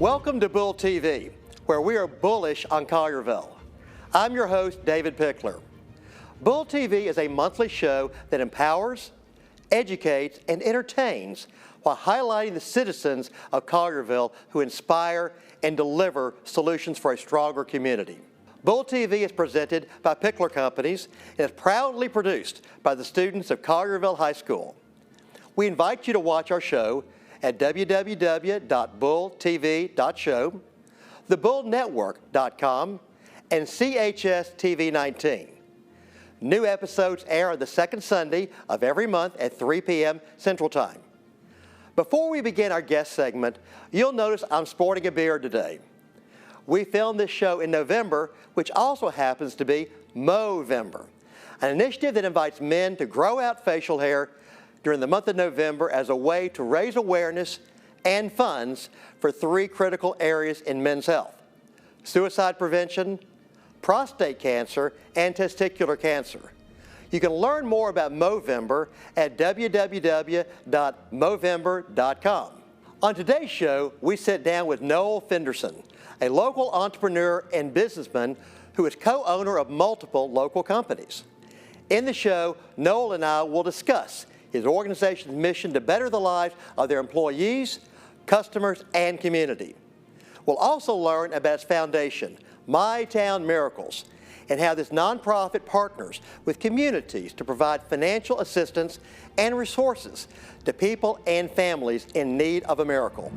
Welcome to Bull TV, where we are bullish on Collierville. I'm your host, David Pickler. Bull TV is a monthly show that empowers, educates, and entertains while highlighting the citizens of Collierville who inspire and deliver solutions for a stronger community. Bull TV is presented by Pickler Companies and is proudly produced by the students of Collierville High School. We invite you to watch our show at www.bulltv.show, thebullnetwork.com, and CHS TV 19. New episodes air on the second Sunday of every month at 3 p.m. Central Time. Before we begin our guest segment, you'll notice I'm sporting a beard today. We filmed this show in November, which also happens to be Movember, an initiative that invites men to grow out facial hair during the month of November as a way to raise awareness and funds for three critical areas in men's health: suicide prevention, prostate cancer, and testicular cancer. You can learn more about Movember at www.movember.com. On today's show, we sit down with Noel Fenderson, a local entrepreneur and businessman who is co-owner of multiple local companies. In the show, Noel and I will discuss his organization's mission to better the lives of their employees, customers, and community. We'll also learn about its foundation, My Town Miracles, and how this nonprofit partners with communities to provide financial assistance and resources to people and families in need of a miracle.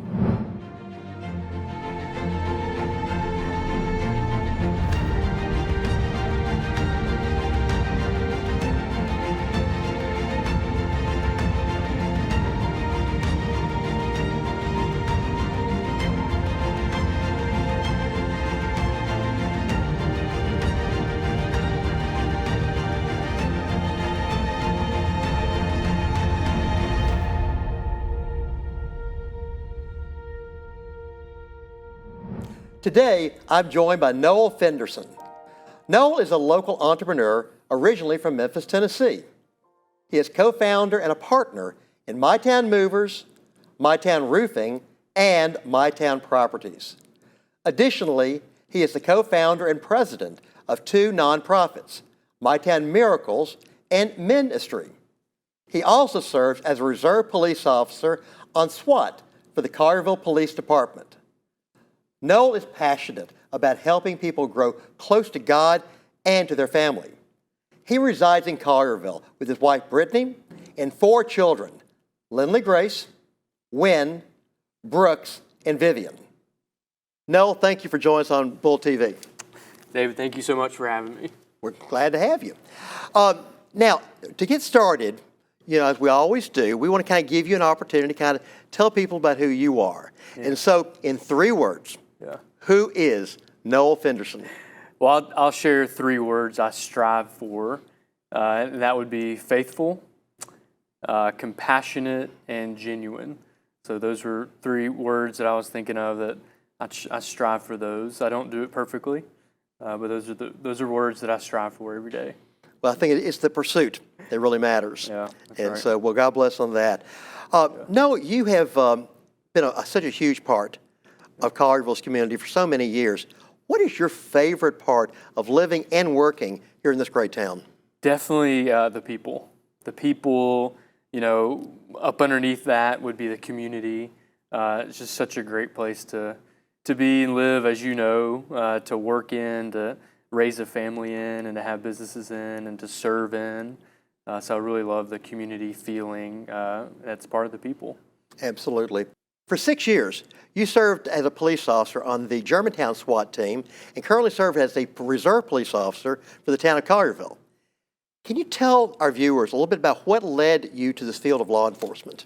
Today, I'm joined by Noel Fenderson. Noel is a local entrepreneur originally from Memphis, Tennessee. He is co-founder and a partner in My Town Movers, My Town Roofing, and My Town Properties. Additionally, he is the co-founder and president of two nonprofits, My Town Miracles and Ministry. He also serves as a reserve police officer on SWAT for the Collierville Police Department. Noel is passionate about helping people grow close to God and to their family. He resides in Collierville with his wife Brittany and four children: Lindley Grace, Wynn, Brooks, and Vivian. Noel, thank you for joining us on Bull TV. David, thank you so much for having me. We're glad to have you. Now, to get started, as we always do, we want to kind of give you an opportunity to kind of tell people about who you are. Yeah. And so, in 3 words, who is Noel Fenderson? Well, I'll share 3 words I strive for, and that would be faithful, compassionate, and genuine. So those were 3 words that I was thinking of that I strive for those. I don't do it perfectly, but those are words that I strive for every day. Well, I think it's the pursuit that really matters. Yeah, and right. So, well, God bless on that. Noel, you have been such a huge part of Collierville's community for so many years. What is your favorite part of living and working here in this great town? Definitely the people. The people, up underneath that would be the community. It's just such a great place to be and live, as you know, to work in, to raise a family in, and to have businesses in, and to serve in. So I really love the community feeling that's part of the people. Absolutely. For 6 years, you served as a police officer on the Germantown SWAT team and currently serve as a reserve police officer for the town of Collierville. Can you tell our viewers a little bit about what led you to this field of law enforcement?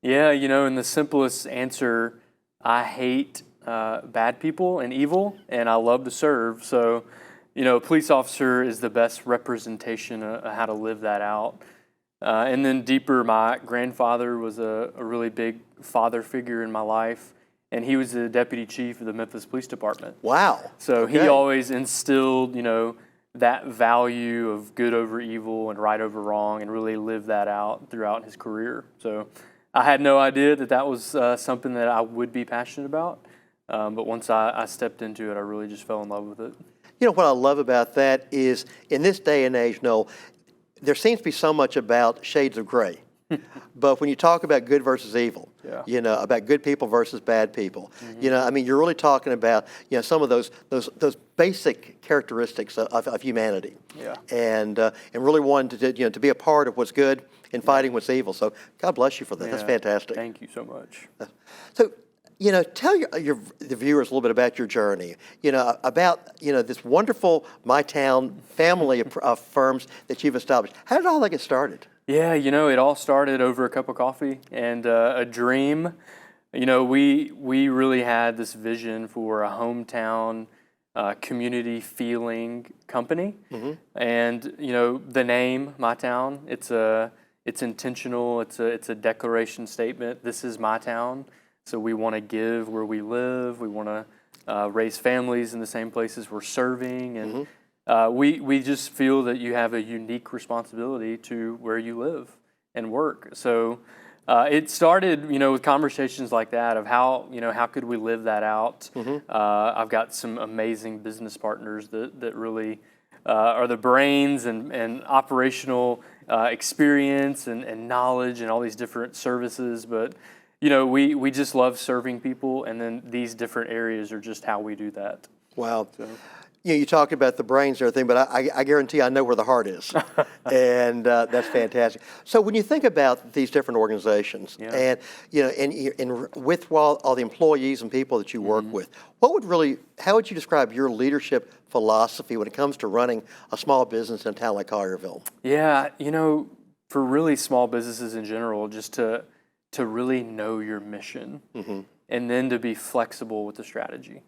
Yeah, in the simplest answer, I hate bad people and evil, and I love to serve. So, a police officer is the best representation of how to live that out. And then deeper, my grandfather was a really big father figure in my life, and he was the deputy chief of the Memphis Police Department. Wow. So Okay. He always instilled, that value of good over evil and right over wrong, and really lived that out throughout his career. So I had no idea that was something that I would be passionate about. But once I stepped into it, I really just fell in love with it. You know, what I love about that is in this day and age, Noel, there seems to be so much about shades of gray. But when you talk about good versus evil, Yeah. you know, about good people versus bad people, you know, I mean, you're really talking about, you know, some of those basic characteristics of humanity. Yeah. And really wanting to, you know, to be a part of what's good and fighting what's evil. So God bless you for that. That's Yeah. fantastic. Thank you so much. So, you know, tell the viewers a little bit about your journey. You know, about, you know, this wonderful My Town family of firms that you've established. How did all that get started? Yeah, you know, it all started over a cup of coffee and a dream. You know, we really had this vision for a hometown community feeling company, and you know, the name My Town. It's intentional. It's a declaration statement. This is my town. So we want to give where we live. We want to raise families in the same places we're serving, and we just feel that you have a unique responsibility to where you live and work. So it started, you know, with conversations like that of how, you know, how could we live that out. I've got some amazing business partners that really are the brains and operational experience and knowledge and all these different services. But, you know, we just love serving people, and then these different areas are just how we do that. Wow. You know, you talk about the brains and everything, but I guarantee I know where the heart is. And that's fantastic. So when you think about these different organizations and, you know, and with all the employees and people that you work with, how would you describe your leadership philosophy when it comes to running a small business in a town like Collierville? Yeah, you know, for really small businesses in general, just to really know your mission and then to be flexible with the strategy.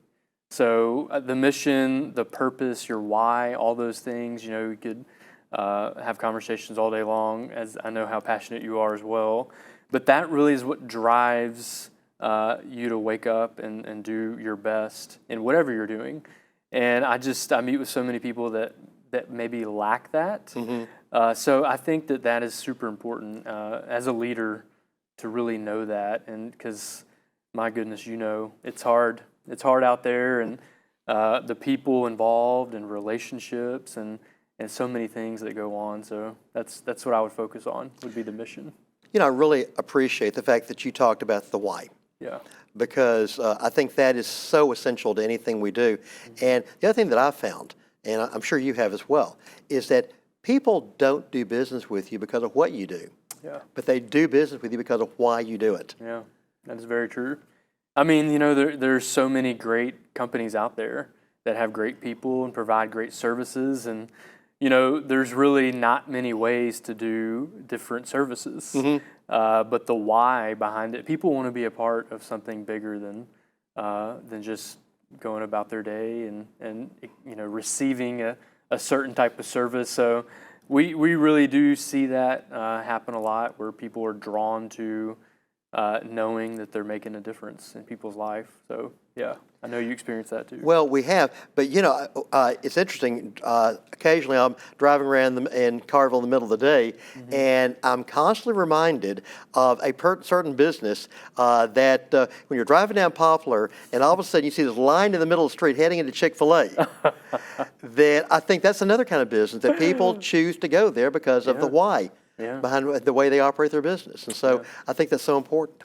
So the mission, the purpose, your why, all those things, you know, we could have conversations all day long, as I know how passionate you are as well. But that really is what drives you to wake up and do your best in whatever you're doing. And I meet with so many people that maybe lack that. So I think that is super important as a leader to really know that. And because, my goodness, you know, it's hard. It's hard out there, and the people involved and relationships and so many things that go on. So that's what I would focus on, would be the mission. You know, I really appreciate the fact that you talked about the why. Yeah. Because I think that is so essential to anything we do. And the other thing that I've found, and I'm sure you have as well, is that people don't do business with you because of what you do. Yeah. But they do business with you because of why you do it. Yeah, that is very true. I mean, you know, there's so many great companies out there that have great people and provide great services, and you know, there's really not many ways to do different services. But the why behind it, people want to be a part of something bigger than just going about their day and you know, receiving a certain type of service. So we really do see that happen a lot, where people are drawn to knowing that they're making a difference in people's life. So yeah, I know you experience that too. Well, we have, but you know, it's interesting. Occasionally, I'm driving around in Collierville in the middle of the day, and I'm constantly reminded of a certain business that when you're driving down Poplar, and all of a sudden you see this line in the middle of the street heading into Chick-fil-A. That I think that's another kind of business that people choose to go there because of the why. Behind the way they operate their business. And so I think that's so important.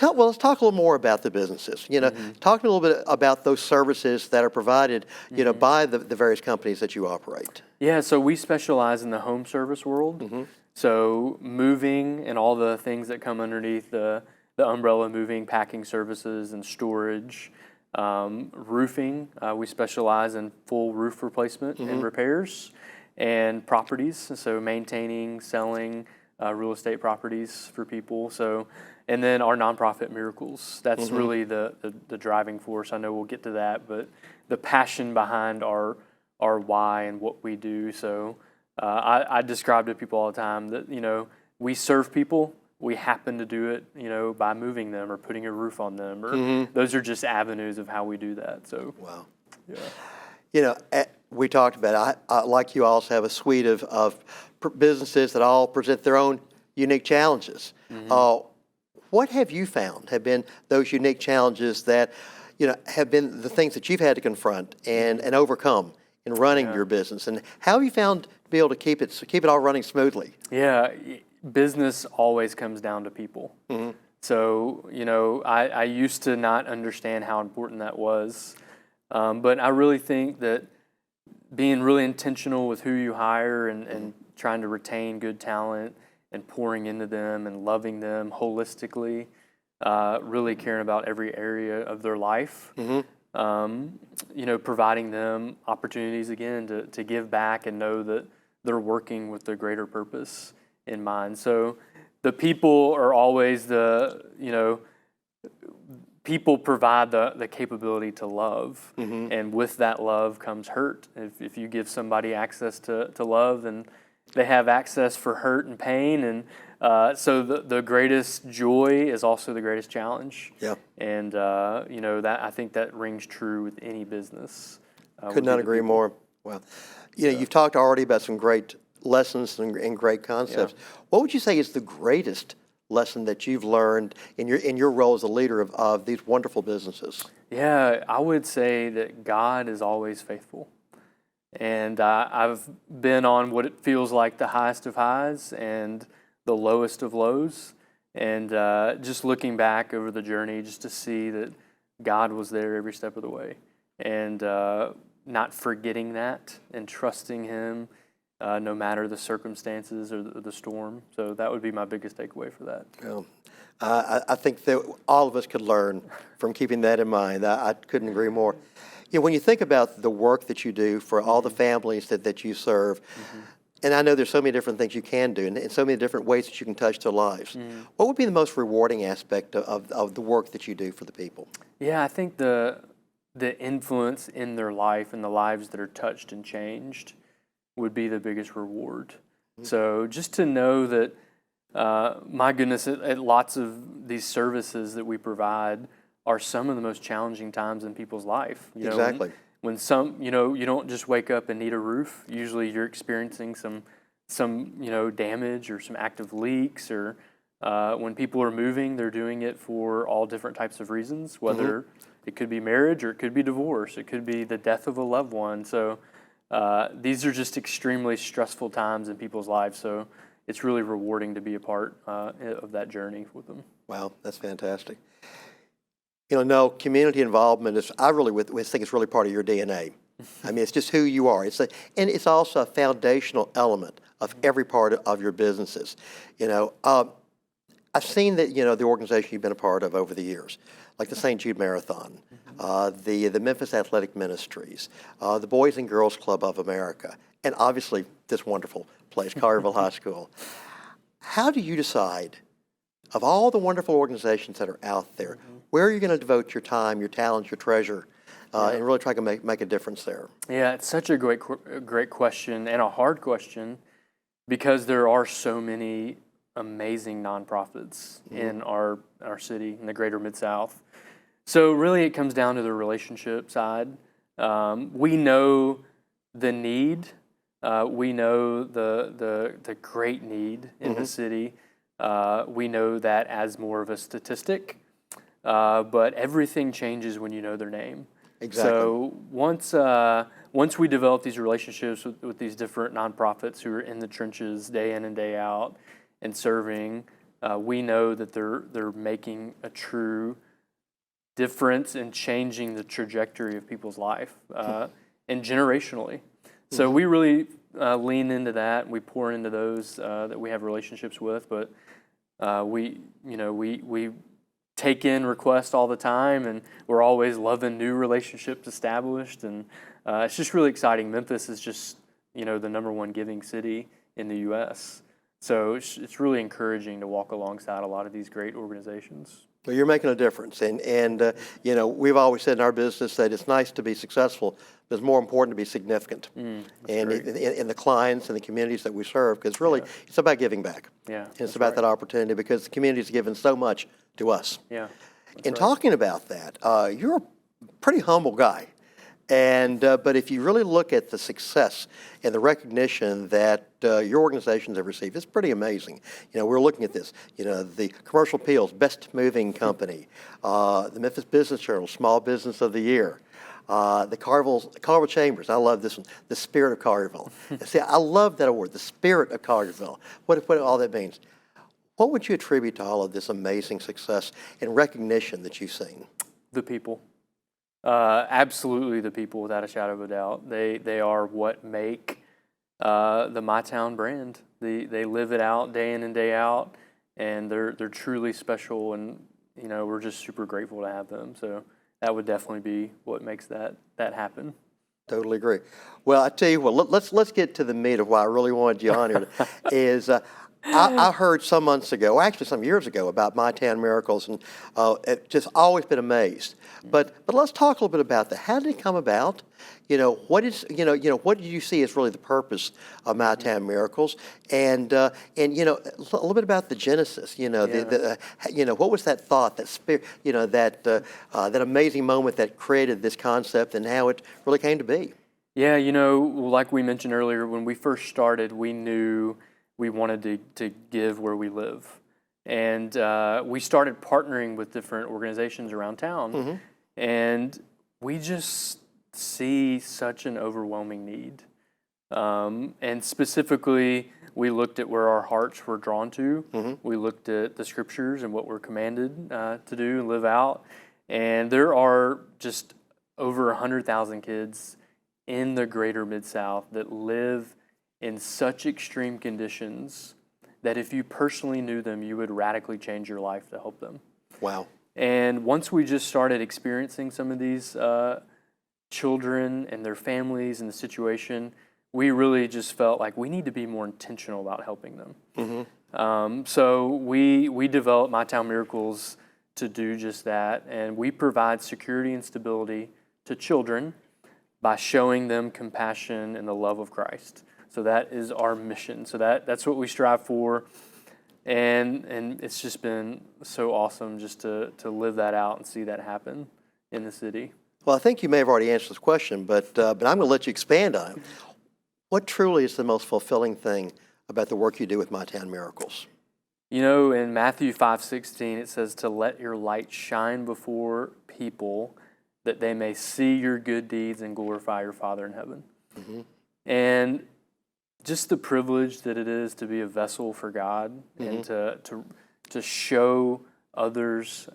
Well, let's talk a little more about the businesses. You know, talk to me a little bit about those services that are provided, you know, by the various companies that you operate. Yeah, so we specialize in the home service world. So moving and all the things that come underneath the umbrella, moving, packing services and storage. Roofing, we specialize in full roof replacement and repairs. And properties, so maintaining, selling real estate properties for people. So, and then our nonprofit Miracles. That's really the driving force. I know we'll get to that, but the passion behind our why and what we do. So I describe to people all the time that, you know, we serve people. We happen to do it, you know, by moving them or putting a roof on them. Or those are just avenues of how we do that. So wow, yeah. You know, we talked about it. I, like you, also have a suite of businesses that all present their own unique challenges. What have you found have been those unique challenges that, have been the things that you've had to confront and overcome in running your business. And how have you found to be able to keep it all running smoothly? Yeah, business always comes down to people. So, I used to not understand how important that was. But I really think that being really intentional with who you hire and trying to retain good talent and pouring into them and loving them holistically, really caring about every area of their life, providing them opportunities again to give back and know that they're working with the greater purpose in mind. So the people are always people provide the capability to love, and with that love comes hurt. If you give somebody access to love, then they have access for hurt and pain, and so the greatest joy is also the greatest challenge. Yeah. And that I think that rings true with any business. Could not agree more. Well, you've talked already about some great lessons and great concepts. Yeah. What would you say is the greatest lesson that you've learned in your role as a leader of these wonderful businesses? Yeah, I would say that God is always faithful. And I've been on what it feels like the highest of highs and the lowest of lows. And just looking back over the journey, just to see that God was there every step of the way. And not forgetting that and trusting Him no matter the circumstances or the storm. So that would be my biggest takeaway for that. Well, I think that all of us could learn from keeping that in mind. I couldn't agree more. When you think about the work that you do for all the families that you serve, and I know there's so many different things you can do and so many different ways that you can touch their lives, what would be the most rewarding aspect of the work that you do for the people? Yeah, I think the influence in their life and the lives that are touched and changed would be the biggest reward. So just to know that, my goodness, at lots of these services that we provide are some of the most challenging times in people's life. Exactly. When some, you don't just wake up and need a roof. Usually you're experiencing some damage or some active leaks, or when people are moving, they're doing it for all different types of reasons, whether it could be marriage or it could be divorce. It could be the death of a loved one. So these are just extremely stressful times in people's lives. So it's really rewarding to be a part of that journey with them. Wow, that's fantastic. No, community involvement is, I really think it's really part of your DNA. I mean, it's just who you are. And it's also a foundational element of every part of your businesses. I've seen that, the organization you've been a part of over the years, like the St. Jude Marathon, the Memphis Athletic Ministries, the Boys and Girls Club of America, and obviously this wonderful place, Collierville High School. How do you decide, of all the wonderful organizations that are out there, where are you going to devote your time, your talent, your treasure, and really try to make a difference there? Yeah, it's such a great question and a hard question, because there are so many amazing nonprofits in our city, in the greater Mid-South. So really it comes down to the relationship side. We know the need. We know the great need in the city. We know that as more of a statistic. But everything changes when you know their name. Exactly. So once we develop these relationships with these different nonprofits who are in the trenches day in and day out and serving, we know that they're making a true difference in changing the trajectory of people's life and generationally. So we really lean into that, and we pour into those that we have relationships with. But we take in requests all the time, and we're always loving new relationships established, and it's just really exciting. Memphis is just the #1 giving city in the U.S., so it's really encouraging to walk alongside a lot of these great organizations. Well, you're making a difference, and we've always said in our business that it's nice to be successful, but it's more important to be significant, and in the clients and the communities that we serve, because really it's about giving back. Yeah, and it's about that opportunity, because the community's given so much to us. Yeah. In talking about that, you're a pretty humble guy. And but if you really look at the success and the recognition that your organizations have received, it's pretty amazing. You know, we're looking at this. You know, the Commercial Appeals Best Moving Company, the Memphis Business Journal Small Business of the Year, the Carville Chambers. I love this one, the Spirit of Carville. See, I love that award, the Spirit of Carville. What all that means. What would you attribute to all of this amazing success and recognition that you've seen? The people. Absolutely the people, without a shadow of a doubt. They are what make the My Town brand. They live it out day in and day out, and they're truly special, and you know, we're just super grateful to have them. So that would definitely be what makes that happen. Totally agree. Well, I tell you what, let's get to the meat of why I really wanted you on here. Is I heard some months ago, actually some years ago, about My Town Miracles, and just always been amazed. But let's talk a little bit about that. How did it come about? You know, what did you see as really the purpose of My Town Miracles? And you know, a little bit about the genesis. You know, you know, what was that thought, that spirit, you know, that amazing moment that created this concept, and how it really came to be? Yeah, you know, like we mentioned earlier, when we first started, we knew we wanted to give where we live. And we started partnering with different organizations around town. And we just see such an overwhelming need. And specifically, we looked at where our hearts were drawn to. We looked at the scriptures and what we're commanded to do and live out. And there are just over 100,000 kids in the greater Mid-South that live in such extreme conditions that if you personally knew them, you would radically change your life to help them. Wow. And once we just started experiencing some of these children and their families and the situation, we really just felt like we need to be more intentional about helping them. So we developed My Town Miracles to do just that, and we provide security and stability to children by showing them compassion and the love of Christ. So that is our mission. So that's what we strive for, and it's just been so awesome just to live that out and see that happen in the city. Well, I think you may have already answered this question, but I'm going to let you expand on it. What truly is the most fulfilling thing about the work you do with My Town Miracles? You know, in Matthew 5:16, it says to let your light shine before people that they may see your good deeds and glorify your Father in heaven. And just the privilege that it is to be a vessel for God and to show others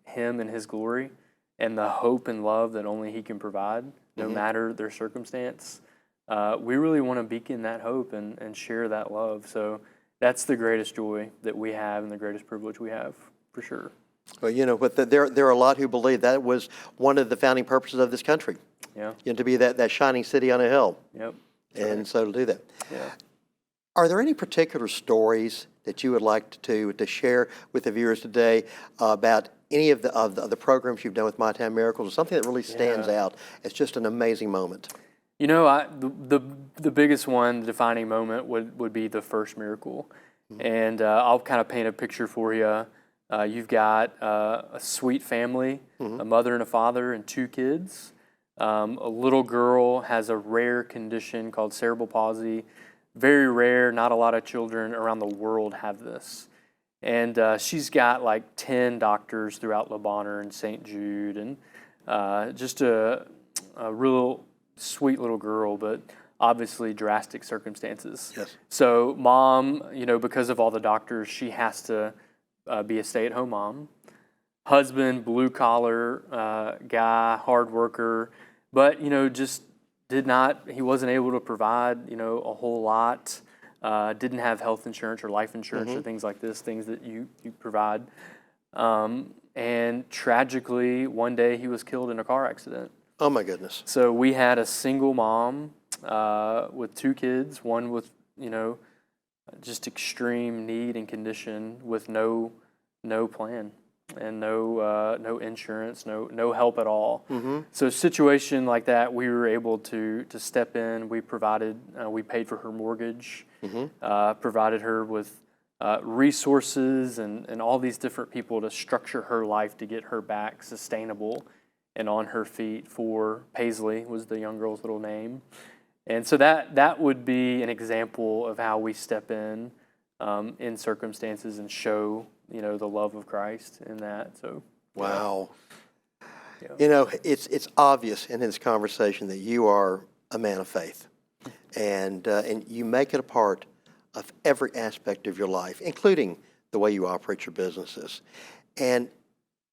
Him and His glory and the hope and love that only He can provide, no matter their circumstance. We really want to beacon that hope and share that love. So that's the greatest joy that we have and the greatest privilege we have, for sure. Well, you know, but there are a lot who believe that was one of the founding purposes of this country. Yeah. You know, to be that shining city on a hill. Yep. And so to do that. Yeah. Are there any particular stories that you would like to share with the viewers today about any of the programs you've done with My Town Miracles, or something that really stands out as just an amazing moment? You know, the biggest one, the defining moment, would be the first miracle. And I'll kind of paint a picture for you. You've got a sweet family, a mother and a father and 2 kids. A little girl has a rare condition called cerebral palsy. Very rare, not a lot of children around the world have this. And she's got like 10 doctors throughout Le Bonheur and St. Jude, and just a real sweet little girl, but obviously drastic circumstances. Yes. So mom, you know, because of all the doctors, she has to be a stay-at-home mom. Husband, blue-collar guy, hard worker, but, you know, just he wasn't able to provide, you know, a whole lot. Didn't have health insurance or life insurance or things like this, things that you provide. And tragically, one day he was killed in a car accident. Oh, my goodness. So we had a single mom with 2 kids, one with, you know, just extreme need and condition with no plan and no insurance, no help at all. So a situation like that, we were able to step in. We paid for her mortgage, provided her with resources and all these different people to structure her life to get her back sustainable and on her feet for Paisley was the young girl's little name. And so that would be an example of how we step in circumstances and show, the love of Christ in that. So Wow. Yeah. It's obvious in this conversation that you are a man of faith, and you make it a part of every aspect of your life, including the way you operate your businesses. And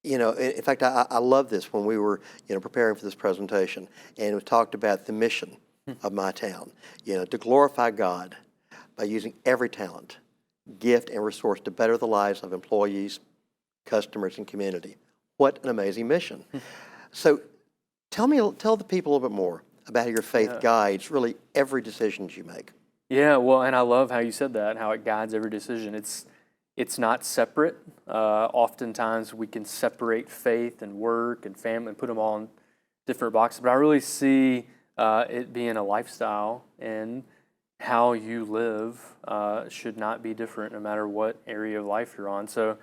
in fact, I love this when we were preparing for this presentation, and we talked about the mission of my town, to glorify God by using every talent, gift, and resource to better the lives of employees, customers, and community. What an amazing mission. So tell the people a little bit more about how your faith guides really every decision you make. Yeah, well, and I love how you said that, how it guides every decision. It's not separate. Oftentimes we can separate faith and work and family and put them all in different boxes, but I really see it being a lifestyle, and how you live should not be different no matter what area of life you're on. So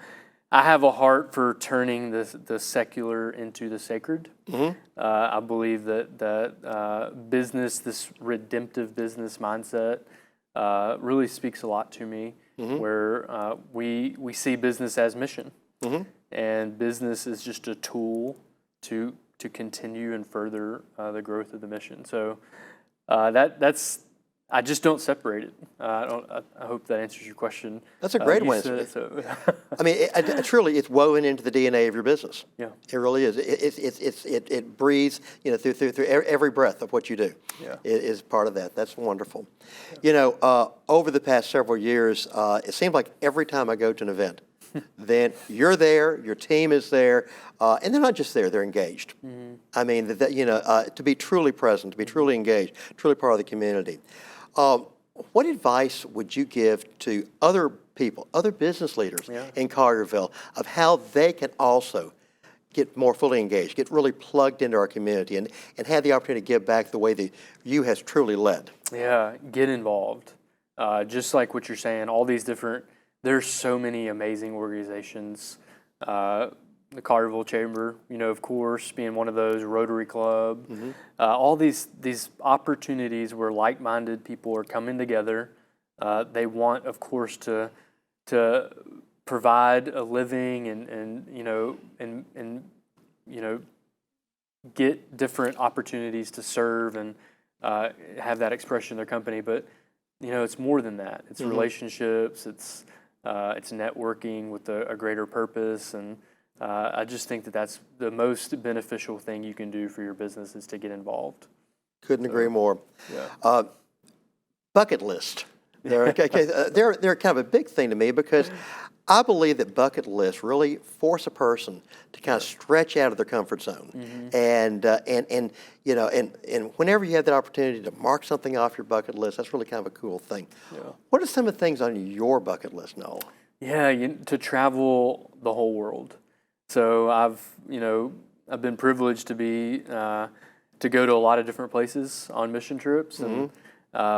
I have a heart for turning the secular into the sacred. Mm-hmm. I believe that business, this redemptive business mindset, really speaks a lot to me. Mm-hmm. Where we see business as mission, Mm-hmm. and business is just a tool to continue and further the growth of the mission. So that's. I just don't separate it. I hope that answers your question. That's a great You way. said, so. I mean, truly, it's woven into the DNA of your business. Yeah. It really is. It breathes, through every breath of what you do. Yeah. It is part of that. That's wonderful. Over the past several years, it seems like every time I go to an event, then you're there, your team is there, and they're not just there; they're engaged. Mm-hmm. I mean, to be truly present, to be truly engaged, truly part of the community. What advice would you give to other people, other business leaders in Collierville, of how they can also get more fully engaged, get really plugged into our community, and have the opportunity to give back the way that you has truly led? Yeah, get involved. Just like what you're saying, all these different, there's so many amazing organizations. The Collierville Chamber, of course, being one of those, Rotary Club, Mm-hmm. all these opportunities where like-minded people are coming together. They want, of course, to provide a living and get different opportunities to serve and have that expression in their company. But it's more than that. It's Mm-hmm. relationships. It's networking with a greater purpose, and I just think that that's the most beneficial thing you can do for your business is to get involved. Couldn't agree more. Yeah. Bucket list. They're kind of a big thing to me, because I believe that bucket lists really force a person to kind of stretch out of their comfort zone, and whenever you have that opportunity to mark something off your bucket list, that's really kind of a cool thing. Yeah. What are some of the things on your bucket list, Noel? Yeah, to travel the whole world. So I've been privileged to be to go to a lot of different places on mission trips, and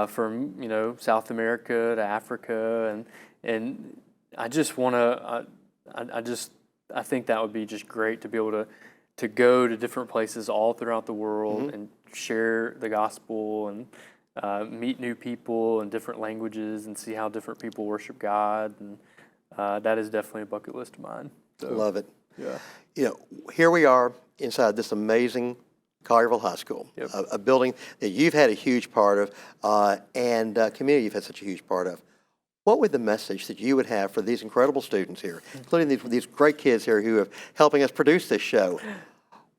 from South America to Africa, and I just want to. I think that would be just great to be able to go to different places all throughout the world and share the gospel and meet new people in different languages and see how different people worship God, and that is definitely a bucket list of mine. So, Love it. yeah. Here we are inside this amazing Collierville High School, Yep. a building that you've had a huge part of, and a community you've had such a huge part of. What would the message that you would have for these incredible students here, including these great kids here who are helping us produce this show?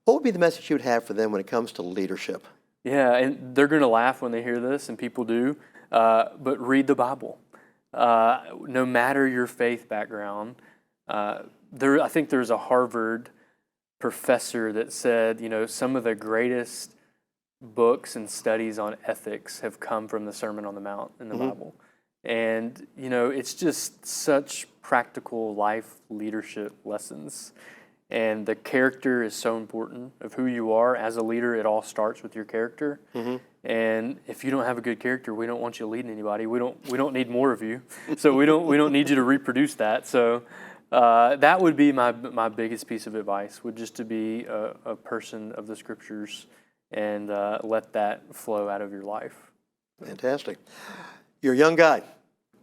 What would be the message you would have for them when it comes to leadership? Yeah, and they're going to laugh when they hear this, and people do, but read the Bible. No matter your faith background, I think there's a Harvard professor that said, some of the greatest books and studies on ethics have come from the Sermon on the Mount in the Bible. And, it's just such practical life leadership lessons. And the character is so important of who you are. As a leader, it all starts with your character. And if you don't have a good character, we don't want you leading anybody. We don't need more of you. So we don't need you to reproduce that. So That would be my biggest piece of advice, would just to be a person of the Scriptures and let that flow out of your life. Fantastic. You're a young guy.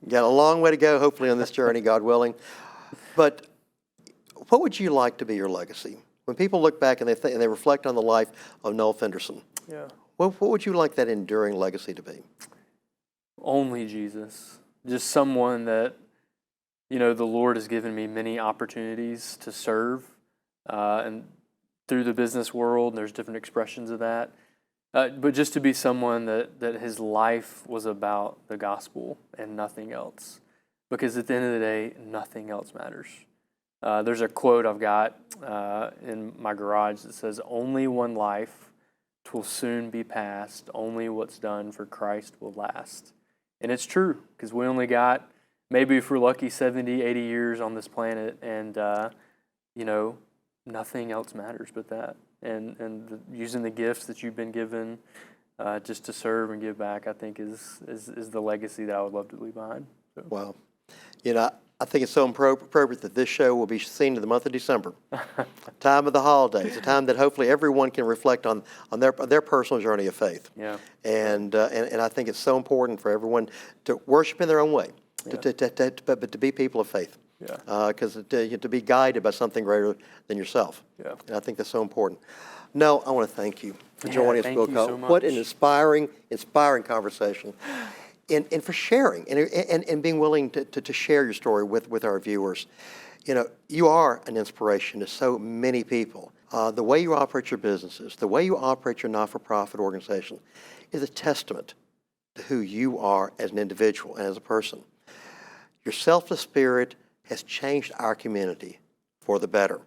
You got a long way to go, hopefully, on this journey, God willing. But what would you like to be your legacy? When people look back and they reflect on the life of Noel Fenderson, Yeah. what would you like that enduring legacy to be? Only Jesus. Just someone that, the Lord has given me many opportunities to serve, and through the business world, there's different expressions of that. But just to be someone that his life was about the gospel and nothing else. Because at the end of the day, nothing else matters. There's a quote I've got in my garage that says, "Only one life, 'twill soon be past. Only what's done for Christ will last." And it's true, because we only got, maybe if we're lucky, 70, 80 years on this planet, and, nothing else matters but that. And using the gifts that you've been given just to serve and give back, I think is the legacy that I would love to leave behind. So. Wow. I think it's so appropriate that this show will be seen in the month of December, time of the holidays, a time that hopefully everyone can reflect on their personal journey of faith. Yeah. And I think it's so important for everyone to worship in their own way, but to be people of faith. Yeah. Because to be guided by something greater than yourself. Yeah. And I think that's so important. No, I want to thank you for joining us, thank Bill you Cole. so What an much. inspiring conversation. And for sharing and being willing to share your story with our viewers. You are an inspiration to so many people. The way you operate your businesses, the way you operate your not-for-profit organization is a testament to who you are as an individual and as a person. Your selfless spirit has changed our community for the better.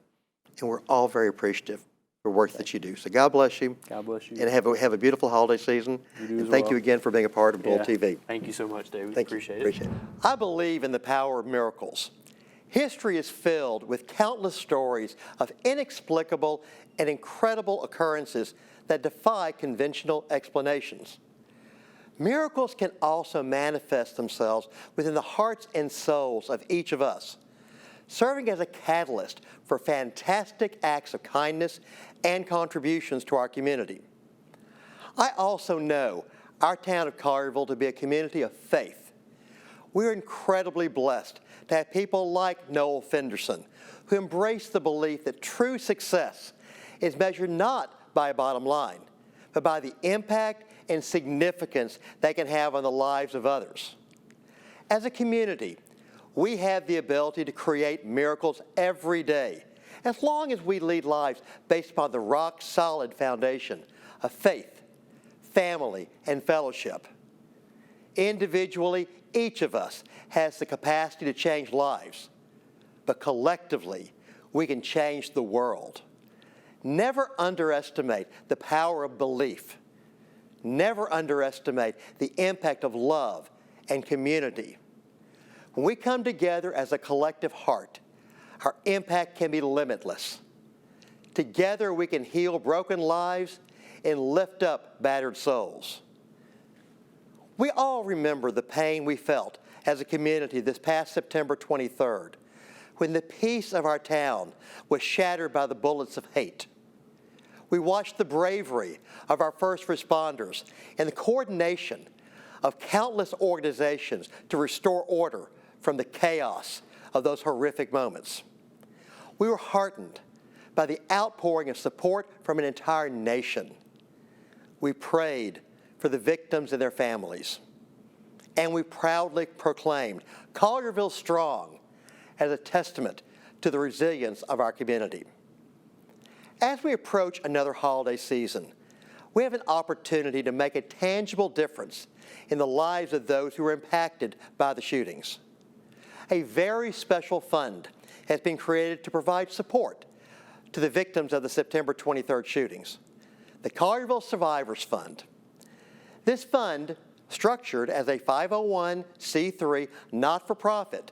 And we're all very appreciative for the work that you do. So God bless you. God bless you. And have a beautiful holiday season. You do And as thank well. you again for being a part of Bull Yeah. TV. Thank you so much, David. Thank you. Appreciate it. Appreciate it. I believe in the power of miracles. History is filled with countless stories of inexplicable and incredible occurrences that defy conventional explanations. Miracles can also manifest themselves within the hearts and souls of each of us, serving as a catalyst for fantastic acts of kindness and contributions to our community. I also know our town of Collierville to be a community of faith. We're incredibly blessed to have people like Noel Fenderson, who embrace the belief that true success is measured not by a bottom line, but by the impact and significance they can have on the lives of others. As a community, we have the ability to create miracles every day, as long as we lead lives based upon the rock-solid foundation of faith, family, and fellowship. Individually, each of us has the capacity to change lives, but collectively, we can change the world. Never underestimate the power of belief. Never underestimate the impact of love and community. When we come together as a collective heart, our impact can be limitless. Together we can heal broken lives and lift up battered souls. We all remember the pain we felt as a community this past September 23rd, when the peace of our town was shattered by the bullets of hate. We watched the bravery of our first responders and the coordination of countless organizations to restore order from the chaos of those horrific moments. We were heartened by the outpouring of support from an entire nation. We prayed for the victims and their families. And we proudly proclaimed Collierville Strong as a testament to the resilience of our community. As we approach another holiday season, we have an opportunity to make a tangible difference in the lives of those who were impacted by the shootings. A very special fund has been created to provide support to the victims of the September 23rd shootings, the Collierville Survivors Fund. This fund, structured as a 501c3 not-for-profit,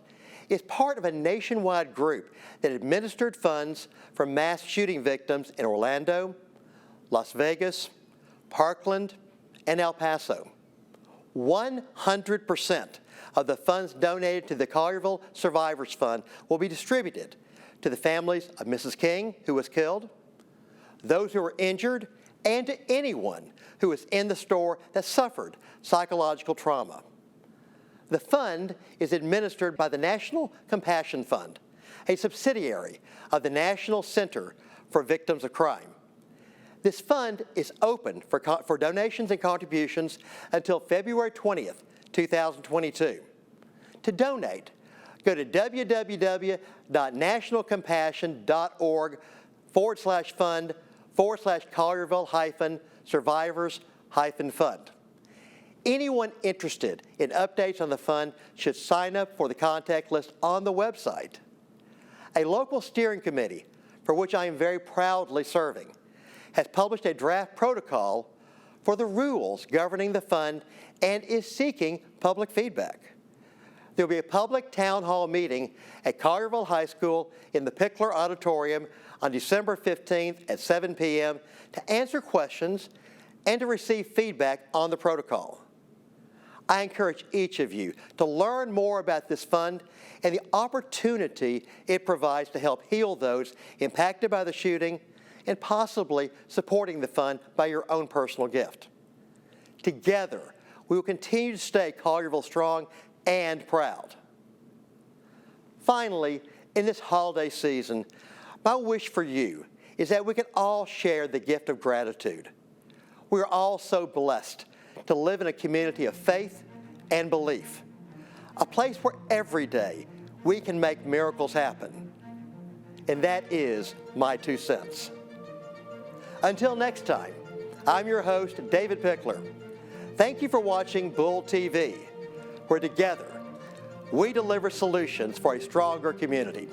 is part of a nationwide group that administered funds for mass shooting victims in Orlando, Las Vegas, Parkland, and El Paso. 100% of the funds donated to the Collierville Survivors Fund will be distributed to the families of Mrs. King, who was killed, those who were injured, and to anyone who was in the store that suffered psychological trauma. The fund is administered by the National Compassion Fund, a subsidiary of the National Center for Victims of Crime. This fund is open for donations and contributions until February 20th, 2022. To donate, go to www.nationalcompassion.org/fund/Collierville-Survivors-Fund. Anyone interested in updates on the fund should sign up for the contact list on the website. A local steering committee, for which I am very proudly serving, has published a draft protocol for the rules governing the fund and is seeking public feedback. There will be a public town hall meeting at Collierville High School in the Pickler Auditorium on December 15th at 7 p.m. to answer questions and to receive feedback on the protocol. I encourage each of you to learn more about this fund and the opportunity it provides to help heal those impacted by the shooting and possibly supporting the fund by your own personal gift. Together, we will continue to stay Collierville strong and proud. Finally, in this holiday season, my wish for you is that we can all share the gift of gratitude. We are all so blessed to live in a community of faith and belief, a place where every day we can make miracles happen. And that is my 2 cents. Until next time, I'm your host, David Pickler. Thank you for watching Bull TV, where together we deliver solutions for a stronger community.